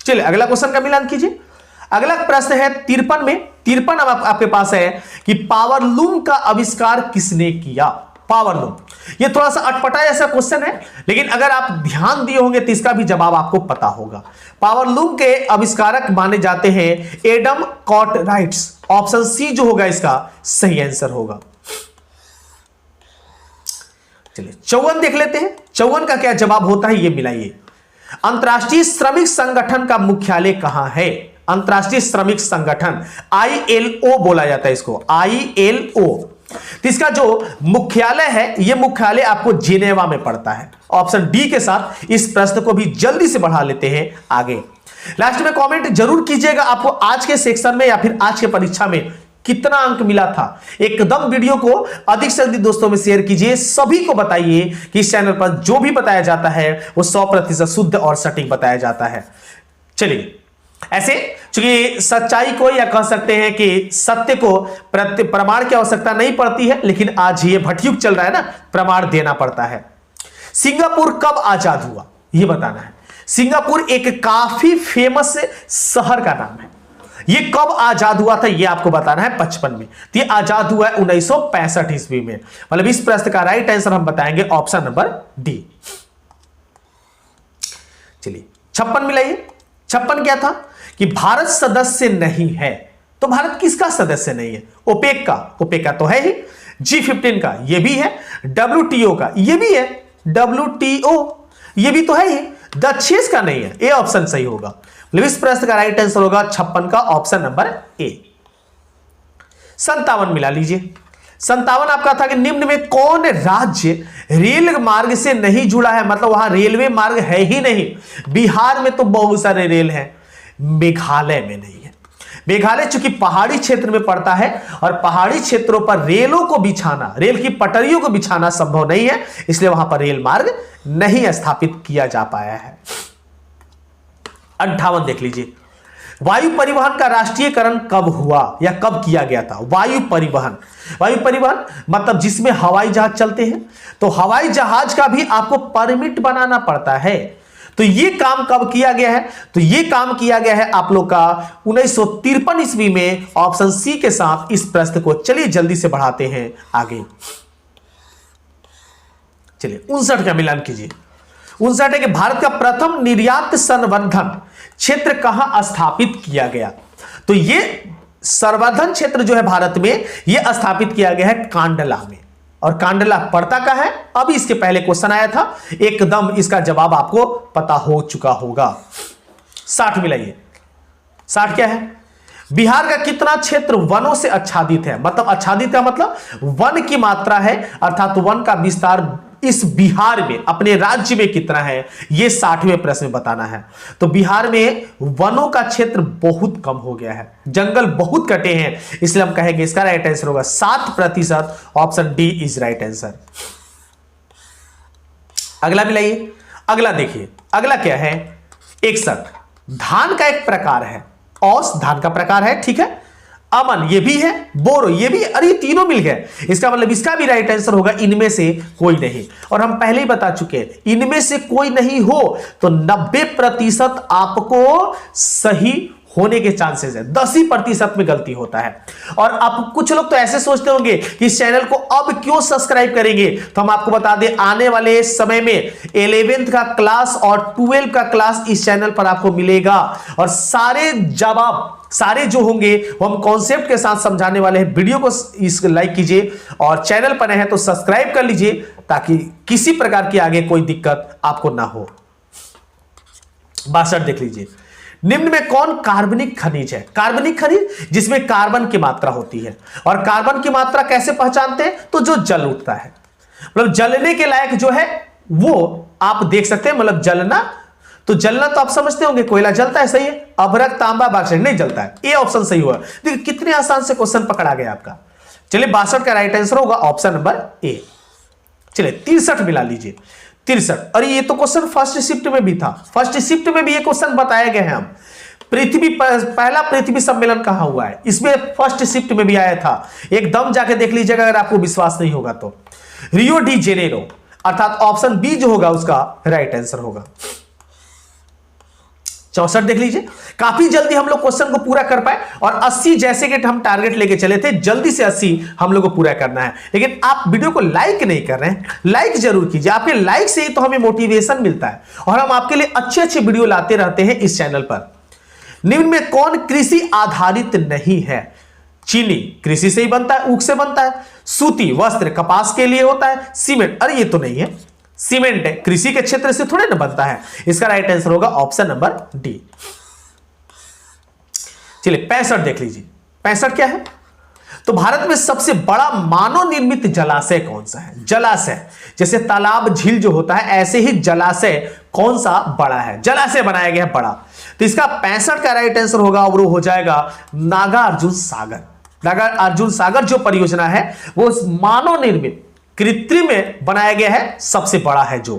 चलिए अगला क्वेश्चन का मिलान कीजिए। अगला प्रश्न है 53 में। 53 अब आपके पास है कि पावरलूम का आविष्कार किसने किया? पावरलूम, ये थोड़ा सा अटपटा ऐसा क्वेश्चन है, लेकिन अगर आप ध्यान दिए होंगे तो इसका भी जवाब आपको पता होगा। पावरलूम के आविष्कारक माने जाते हैं एडम कार्टराइट्स। ऑप्शन सी जो होगा इसका सही आंसर होगा। चलिए 54 देख लेते हैं। 54 का क्या जवाब होता है ये मिलाइए। अंतर्राष्ट्रीय श्रमिक संगठन का मुख्यालय कहां है? अंतर्राष्ट्रीय श्रमिक संगठन, ILO बोला जाता है इसको, ILO। तो इसका जो मुख्यालय है, यह मुख्यालय आपको जिनेवा में पड़ता है। ऑप्शन डी के साथ इस प्रश्न को भी जल्दी से बढ़ा लेते हैं आगे। लास्ट में कमेंट जरूर कीजिएगा आपको आज के सेक्शन में या फिर आज के परीक्षा में कितना अंक मिला था। एकदम वीडियो को अधिक से अधिक दोस्तों में शेयर कीजिए। सभी को बताइए कि इस चैनल पर जो भी बताया जाता है वो 100% शुद्ध और सटीक बताया जाता है। चलिए ऐसे, चूंकि सच्चाई को या कह सकते हैं कि सत्य को प्रमाण की आवश्यकता नहीं पड़ती है, लेकिन आज ये भटयुग चल रहा है ना, प्रमाण देना पड़ता है। सिंगापुर कब आजाद हुआ ये बताना है। सिंगापुर एक काफी फेमस शहर का नाम है। ये कब आजाद हुआ था ये आपको बताना है। 55 में। तो ये आजाद हुआ है 1965 ईस्वी में। मतलब इस प्रश्न का राइट आंसर हम बताएंगे ऑप्शन नंबर डी। चलिए 56 मिलाइए। 56 क्या था कि भारत सदस्य नहीं है। तो भारत किसका सदस्य नहीं है? ओपेक का, ओपेक का तो है ही। G15 का ये भी है। WTO का ये भी है। WTO ये भी तो है ही। दक्षिण का नहीं है। ए ऑप्शन सही होगा। मतलब इस प्रश्न का राइट आंसर होगा 56 का ऑप्शन नंबर ए। 57 मिला लीजिए। 57 आपका था कि निम्न में कौन राज्य रेल मार्ग से नहीं जुड़ा है? मतलब वहां रेलवे मार्ग है ही नहीं। बिहार में तो बहुत सारे रेल हैं, मेघालय में नहीं है। मेघालय चूंकि पहाड़ी क्षेत्र में पड़ता है और पहाड़ी क्षेत्रों पर रेलों को बिछाना, रेल की पटरियों को बिछाना संभव नहीं है, इसलिए वहां पर रेल मार्ग नहीं स्थापित किया जा पाया है। 58 देख लीजिए। वायु परिवहन का राष्ट्रीयकरण कब हुआ या कब किया गया था? वायु परिवहन, वायु परिवहन मतलब जिसमें हवाई जहाज चलते हैं, तो हवाई जहाज का भी आपको परमिट बनाना पड़ता है। तो ये काम कब किया गया है? तो ये काम किया गया है आप लोग का 1953 ईस्वी में। ऑप्शन सी के साथ इस प्रश्न को चलिए जल्दी से बढ़ाते हैं आगे। चलिए 59 का मिलान कीजिए। 59 है कि भारत का प्रथम निर्यात संवर्धन क्षेत्र कहां स्थापित किया गया? तो ये संवर्धन क्षेत्र जो है भारत में, यह स्थापित किया गया है कांडला में। और कांडला पड़ता का है, अभी इसके पहले क्वेश्चन आया था, एकदम इसका जवाब आपको पता हो चुका होगा। 60 मिलाइए। 60 क्या है? बिहार का कितना क्षेत्र वनों से आच्छादित है? मतलब आच्छादित का मतलब वन की मात्रा है, अर्थात वन का विस्तार इस बिहार में, अपने राज्य में कितना है, यह 60वें प्रश्न में बताना है। तो बिहार में वनों का क्षेत्र बहुत कम हो गया है, जंगल बहुत कटे हैं, इसलिए हम कहेंगे इसका राइट आंसर होगा 7%। Option D is right answer. अगला मिलाइए। अगला देखिए, अगला क्या है, 61 धान का एक प्रकार है। औस धान का प्रकार है, ठीक है। अमन ये भी है, बोरो ये भी, अरे तीनों मिल गए, इसका मतलब इसका भी राइट आंसर होगा इनमें से कोई नहीं। और हम पहले ही बता चुके हैं, इनमें से कोई नहीं हो तो 90% आपको सही होने के चांसेस है, 10% में गलती होता है। और आप कुछ लोग तो ऐसे सोचते होंगे कि इस चैनल को अब क्यों सब्सक्राइब करेंगे, तो हम आपको बता दें आने वाले समय में 11th का क्लास और 12 का क्लास इस चैनल पर आपको मिलेगा, और सारे जवाब सारे जो होंगे वो हम कॉन्सेप्ट के साथ समझाने वाले हैं। वीडियो को इस लाइक कीजिए और चैनल पर नए हैं तो सब्सक्राइब कर लीजिए ताकि किसी प्रकार की आगे कोई दिक्कत आपको ना हो। 62 देख लीजिए, निम्न में कौन कार्बनिक खनिज है? कार्बनिक खनिज जिसमें कार्बन की मात्रा होती है। और कार्बन की मात्रा कैसे पहचानते हैं? तो जो जल उठता है, मतलब जलने के लायक जो है वो आप देख सकते हैं, मतलब जलना, तो जलना तो आप समझते होंगे, कोयला जलता है, सही है। अभ्रक, तांबा, बॉक्साइट नहीं जलता है, ये ऑप्शन सही हुआ। देखिए कितने आसान से क्वेश्चन पकड़ा गया आपका। चलिए 62 का राइट आंसर होगा ऑप्शन नंबर ए। चलिए 63 मिला लीजिए, 63। अरे ये तो क्वेश्चन फर्स्ट शिफ्ट में भी था, फर्स्ट शिफ्ट में भी ये क्वेश्चन बताए गए हैं हम। पृथ्वी पहला पृथ्वी सम्मेलन कहां हुआ है, इसमें फर्स्ट शिफ्ट में भी आया था, एकदम जाके देख लीजिएगा अगर आपको विश्वास नहीं होगा तो। रियो डी जेनेरो, अर्थात ऑप्शन बी जो होगा उसका राइट आंसर होगा। 64 देख लीजिए, काफी जल्दी हम लोग क्वेश्चन को पूरा कर पाए, और 80 जैसे कि हम टारगेट लेके चले थे, जल्दी से 80 हम लोग को पूरा करना है। लेकिन आप वीडियो को लाइक नहीं कर रहे हैं, लाइक जरूर कीजिए, आपके लाइक से ही तो हमें मोटिवेशन मिलता है, और हम आपके लिए अच्छे अच्छे वीडियो लाते रहते हैं इस चैनल पर। निम्न में कौन कृषि आधारित नहीं है? चीनी कृषि से ही बनता है, ऊख से बनता है। सूती वस्त्र कपास के लिए होता है। सीमेंट, अरे ये तो नहीं है, सीमेंट है, कृषि के क्षेत्र से थोड़े ना बनता है। इसका राइट आंसर होगा ऑप्शन नंबर डी। चलिए 65 देख लीजिए, 65 क्या है? तो भारत में सबसे बड़ा मानव निर्मित जलाशय कौन सा है? जलाशय जैसे तालाब झील जो होता है, ऐसे ही जलाशय कौन सा बड़ा है? जलाशय बनाया गया है बड़ा, तो इसका 65 का राइट आंसर होगा और वो हो जाएगा नागार्जुन सागर। नागार्जुन सागर जो परियोजना है वो मानव निर्मित कृत्रिम में बनाया गया है, सबसे बड़ा है जो।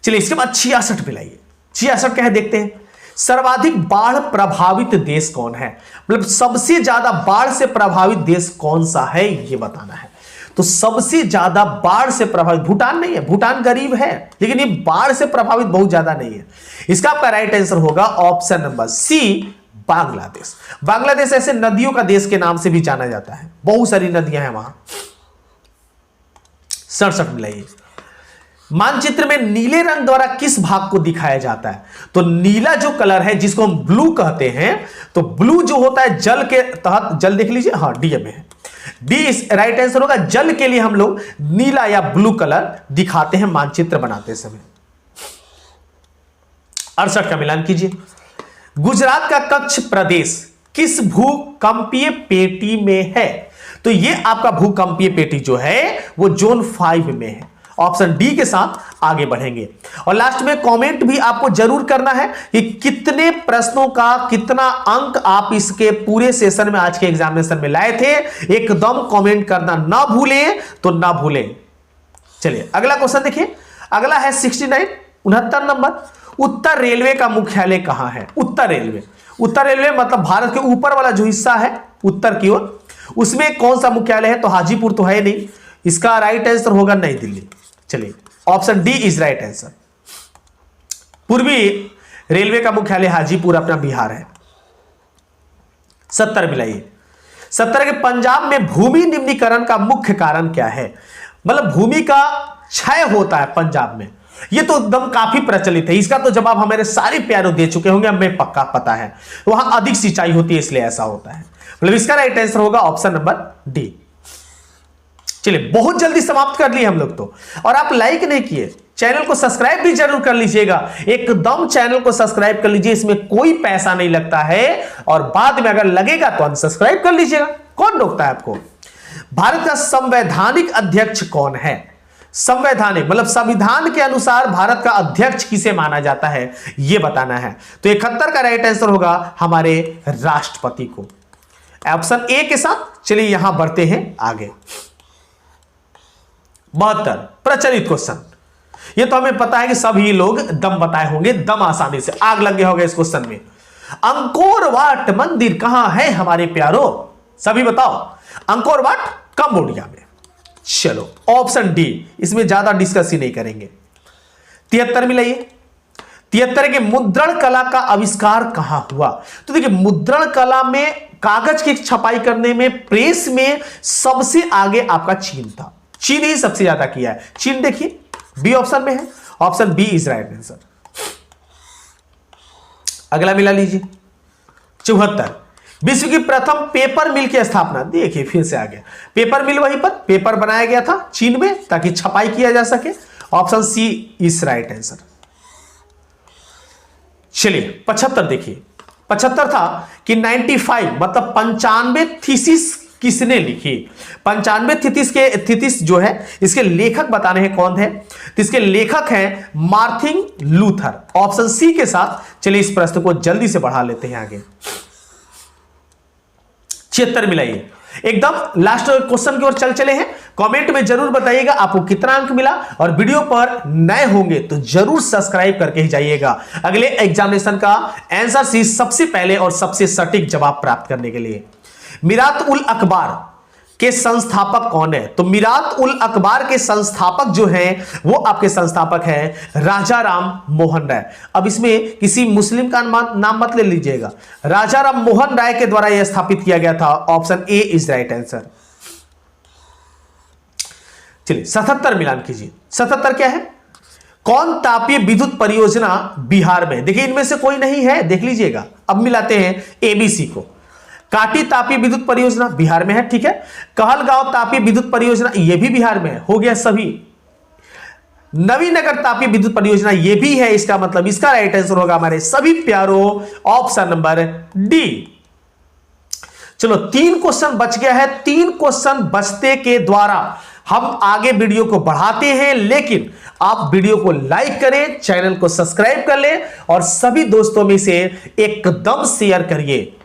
चलिए इसके बाद 66 मिलाइए, 66 क्या है देखते हैं। सर्वाधिक बाढ़ प्रभावित देश कौन है? मतलब सबसे ज्यादा बाढ़ से प्रभावित देश कौन सा है ये बताना है। तो सबसे ज्यादा बाढ़ से प्रभावित भूटान नहीं है, भूटान गरीब है, लेकिन ये बाढ़ से प्रभावित बहुत ज्यादा नहीं है। इसका आपका राइट आंसर होगा option number C, Bangladesh. Bangladesh ऐसे नदियों का देश के नाम से भी जाना जाता है, बहुत सारी नदियां हैं वहां। 67 मिलाइए, मानचित्र में नीले रंग द्वारा किस भाग को दिखाया जाता है? तो नीला जो कलर है जिसको हम ब्लू कहते हैं, तो ब्लू जो होता है जल के तहत, जल देख लीजिए, हाँ डी में है, डी इस राइट आंसर होगा। जल के लिए हम लोग नीला या ब्लू कलर दिखाते हैं मानचित्र बनाते समय। 68 का मिलान कीजिए, गुजरात का कच्छ प्रदेश किस भूकंपीय पेटी में है? तो ये आपका भूकंपीय पेटी जो है वो जोन 5 में है। ऑप्शन डी के साथ आगे बढ़ेंगे। और लास्ट में कमेंट भी आपको जरूर करना है कि कितने प्रश्नों का कितना अंक आप इसके पूरे सेशन में आज के एग्जामिनेशन में लाए थे, एकदम कमेंट करना ना भूलें, तो ना भूलें। चलिए अगला क्वेश्चन देखिए, अगला है 69 नंबर। उत्तर रेलवे का मुख्यालय कहां है? उत्तर रेलवे, उत्तर रेलवे मतलब भारत के ऊपर वाला जो हिस्सा है उत्तर की ओर, उसमें कौन सा मुख्यालय है? तो हाजीपुर तो है नहीं, इसका राइट आंसर होगा नई दिल्ली। चलिए option D is right answer. पूर्वी रेलवे का मुख्यालय हाजीपुर अपना बिहार है। 70 मिलाइए, 70 के पंजाब में भूमि निम्नीकरण का मुख्य कारण क्या है? मतलब भूमि का क्षय होता है पंजाब में, ये तो एकदम काफी प्रचलित है। इसका तो जवाब हमारे सारे प्यारों दे चुके होंगे, हमें पक्का पता है, वहां अधिक सिंचाई होती है इसलिए ऐसा होता है। मतलब इसका राइट आंसर होगा ऑप्शन नंबर डी। चलिए बहुत जल्दी समाप्त कर लिए हम लोग तो, और आप लाइक नहीं किए, चैनल को सब्सक्राइब भी जरूर कर लीजिएगा, एकदम चैनल को सब्सक्राइब कर लीजिए, इसमें कोई पैसा नहीं लगता है, और बाद में अगर लगेगा तो अनसब्सक्राइब कर लीजिएगा, कौन रोकता है आपको। भारत का संवैधानिक अध्यक्ष कौन है? संवैधानिक मतलब संविधान के अनुसार भारत का अध्यक्ष किसे माना जाता है, यह बताना है। तो 71 का राइट आंसर होगा हमारे राष्ट्रपति को, ऑप्शन ए के साथ। चलिए यहां बढ़ते हैं आगे। 72 प्रचलित क्वेश्चन, ये तो हमें पता है कि सभी लोग दम बताए होंगे, दम आसानी से आग लग गया होगा इस क्वेश्चन में। अंकोर वाट मंदिर कहां है हमारे प्यारो, सभी बताओ। अंकोर वाट कंबोडिया में। चलो ऑप्शन डी, इसमें ज्यादा डिस्कस ही नहीं करेंगे। 73 में लाइए। 73 के मुद्रण कला का आविष्कार कहां हुआ? तो देखिए मुद्रण कला में कागज की छपाई करने में, प्रेस में सबसे आगे आपका चीन था। चीन ही सबसे ज्यादा किया है। चीन देखिए बी ऑप्शन में है, option B is right answer. अगला मिला लीजिए। 74 विश्व की प्रथम पेपर मिल की स्थापना, देखिए फिर से आ गया पेपर मिल, वहीं पर पेपर बनाया गया था चीन में ताकि छपाई किया जा सके, option C is right answer. चलिए 75 देखिए। 75 था कि 95 मतलब 95 थीसिस किसने लिखी? 95 थीसिस जो है इसके लेखक बताने हैं कौन है, तो इसके लेखक हैं मार्टिन लूथर, ऑप्शन सी के साथ। चलिए इस प्रश्न को जल्दी से बढ़ा लेते हैं आगे। 76 मिलाइए, एकदम लास्ट क्वेश्चन की ओर चले हैं। कमेंट में जरूर बताइएगा आपको कितना अंक मिला, और वीडियो पर नए होंगे तो जरूर सब्सक्राइब करके ही जाइएगा अगले एग्जामिनेशन का आंसर शीट सबसे पहले और सबसे सटीक जवाब प्राप्त करने के लिए। मीरात उल अखबार के संस्थापक कौन है? तो मीरात उल अखबार के संस्थापक जो हैं वो आपके संस्थापक हैं राजा राम मोहन राय। अब इसमें किसी मुस्लिम का नाम मत ले लीजिएगा, राजा राम मोहन राय के द्वारा यह स्थापित किया गया था, option A is right answer. चलिए 77 मिलान कीजिए। 77 क्या है? कौन तापीय विद्युत परियोजना बिहार में? देखिए इनमें से कोई नहीं है, देख लीजिएगा। अब मिलाते हैं एबीसी को। काटी तापीय विद्युत परियोजना बिहार में है, ठीक है। कहलगांव तापीय विद्युत परियोजना ये भी बिहार में है, हो गया सभी। नवीनगर तापीय विद्युत परियोजना ये भी है, इसका मतलब इसका राइट आंसर होगा हमारे सभी प्यारो ऑप्शन नंबर डी। चलो 3 क्वेश्चन बच गया है। 3 क्वेश्चन बचते के द्वारा हम आगे वीडियो को बढ़ाते हैं, लेकिन आप वीडियो को लाइक करें, चैनल को सब्सक्राइब कर लें और सभी दोस्तों में से एकदम शेयर करिए।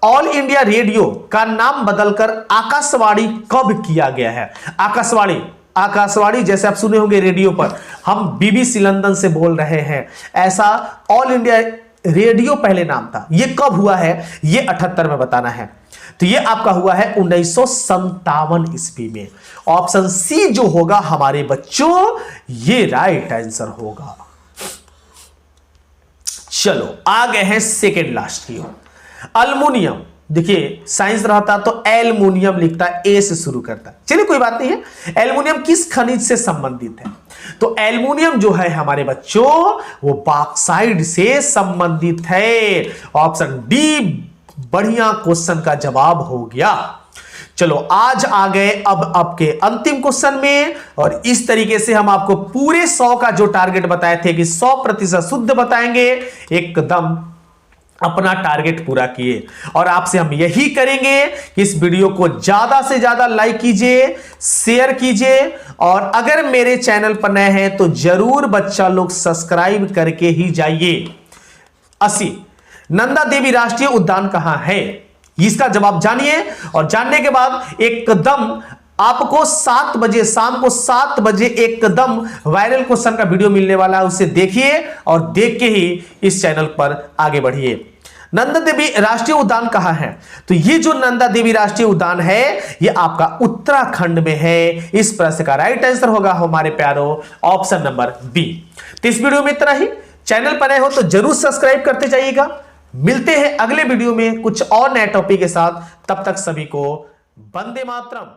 ऑल इंडिया रेडियो का नाम बदलकर आकाशवाणी कब किया गया है? आकाशवाणी जैसे आप सुने होंगे रेडियो पर, हम बीबीसी लंदन से बोल रहे हैं, ऐसा ऑल इंडिया रेडियो पहले नाम था। यह कब हुआ है? यह 78 में बताना है। तो यह आपका हुआ है 1957 ईस्वी में। ऑप्शन सी जो होगा हमारे बच्चों ये राइट आंसर होगा। चलो आ गए हैं सेकेंड लास्ट की ओर। अल्मुनियम, देखिए साइंस रहता तो एल्युमिनियम लिखता, ए से शुरू करता। चलिए कोई बात नहीं है। एल्युमिनियम किस खनिज से संबंधित है? तो एल्युमिनियम जो है हमारे बच्चों वो बॉक्साइट से संबंधित है, ऑप्शन डी बढ़िया क्वेश्चन का जवाब हो गया। चलो आज आ गए अब आपके अंतिम क्वेश्चन में, और इस तरीके से हम आपको पूरे 100 का जो टारगेट बताए थे कि 100% शुद्ध बताएंगे, एकदम अपना टारगेट पूरा किए। और आपसे हम यही करेंगे कि इस वीडियो को ज्यादा से ज्यादा लाइक कीजिए, शेयर कीजिए, और अगर मेरे चैनल पर नए हैं तो जरूर बच्चा लोग सब्सक्राइब करके ही जाइए। 80 नंदा देवी राष्ट्रीय उद्यान कहां है? इसका जवाब जानिए, और जानने के बाद एकदम आपको 7 बजे, शाम को 7 बजे एकदम वायरल क्वेश्चन का वीडियो मिलने वाला है, उसे देखिए और देख के ही इस चैनल पर आगे बढ़िए। नंदा देवी राष्ट्रीय उद्यान कहां है? तो ये जो नंदा देवी राष्ट्रीय उद्यान है ये आपका उत्तराखंड में है। इस प्रश्न का राइट आंसर होगा हमारे प्यारो ऑप्शन नंबर बी। तो इस वीडियो में इतना ही। चैनल पर नए हो तो जरूर सब्सक्राइब करते जाइएगा। मिलते हैं अगले वीडियो में कुछ और नए टॉपिक के साथ। तब तक सभी को वंदे मातरम।